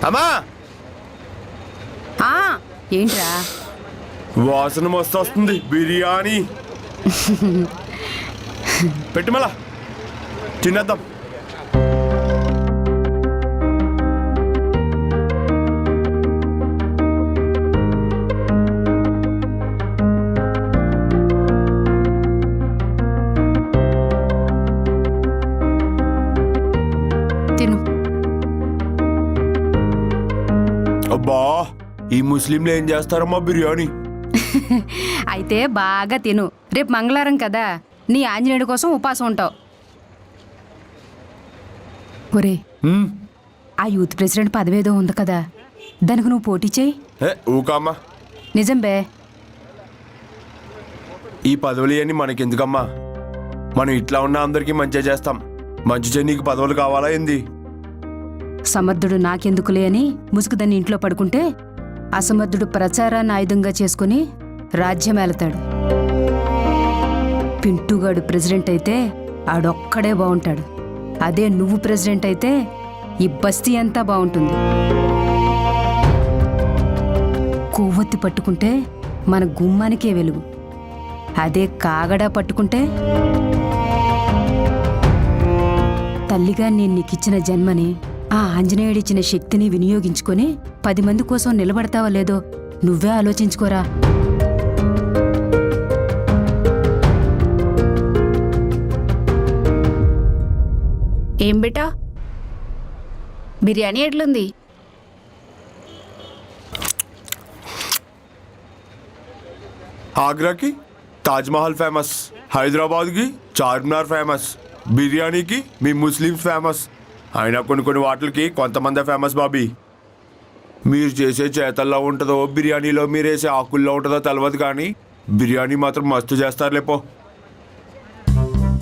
అమ్మా ఏంట్రా వాసన మస్తు వస్తుంది బిర్యానీ పెట్టి మళ్ళా తినేద్దాం. తిను. అబ్బా ఈ ముస్లింలు ఏం చేస్తారమ్మా బిర్యానీ? అయితే బాగా తిను. రేపు మంగళవారం కదా, నీ ఆంజనేయుడి కోసం ఉపాసం ఉంటావు. ఒరే, ఆ యూత్ ప్రెసిడెంట్ పదవేదో ఉంది కదా, దానికి నువ్వు పోటీ చేయి. ఊకమ్మా, నిజం బే. ఈ పదవులు ఇవన్నీ మనకెందుకమ్మా? మనం ఇట్లా ఉన్న అందరికీ మంచిగా చేస్తాం. మంచి చేయి, నీకు పదవులు కావాలా ఏంది? సమర్థుడు నాకెందుకులే అని ముసుగుదాన్ని ఇంట్లో పడుకుంటే, అసమర్థుడు ప్రచారాన్ని ఆయుధంగా చేసుకుని రాజ్యమేలతాడు. పింటూగాడు ప్రెసిడెంట్ అయితే ఆడొక్కడే బాగుంటాడు. అదే నువ్వు ప్రెసిడెంట్ అయితే ఈ బస్తీ అంతా బాగుంటుంది. కొవ్వొత్తి పట్టుకుంటే మన గుమ్మానికే వెలుగు. అదే కాగడా పట్టుకుంటే, తల్లిగా నేను నీకిచ్చిన జన్మని, ఆ ఆంజనేయుడిచ్చిన శక్తిని వినియోగించుకొని 10 మంది కోసం నిలబడతావా లేదో నువ్వే ఆలోచించుకోరా. ఏం బేటా, బిర్యానీ ఎట్లుంది? ఆగ్రాకి తాజ్మహల్ ఫేమస్, హైదరాబాద్కి చార్మినార్ ఫేమస్, బిర్యానీకి మీ ముస్లిమ్స్ ఫేమస్. అయినా కొన్ని వాటికి కొంతమంది ఫేమస్ బాబీ. మీరు చేసే చేతల్లో ఉంటుందో, బిర్యానీలో మీరు వేసే ఆకుల్లో ఉంటుందో తెలియదు, కానీ బిర్యానీ మాత్రం మస్తు చేస్తారు లేపో.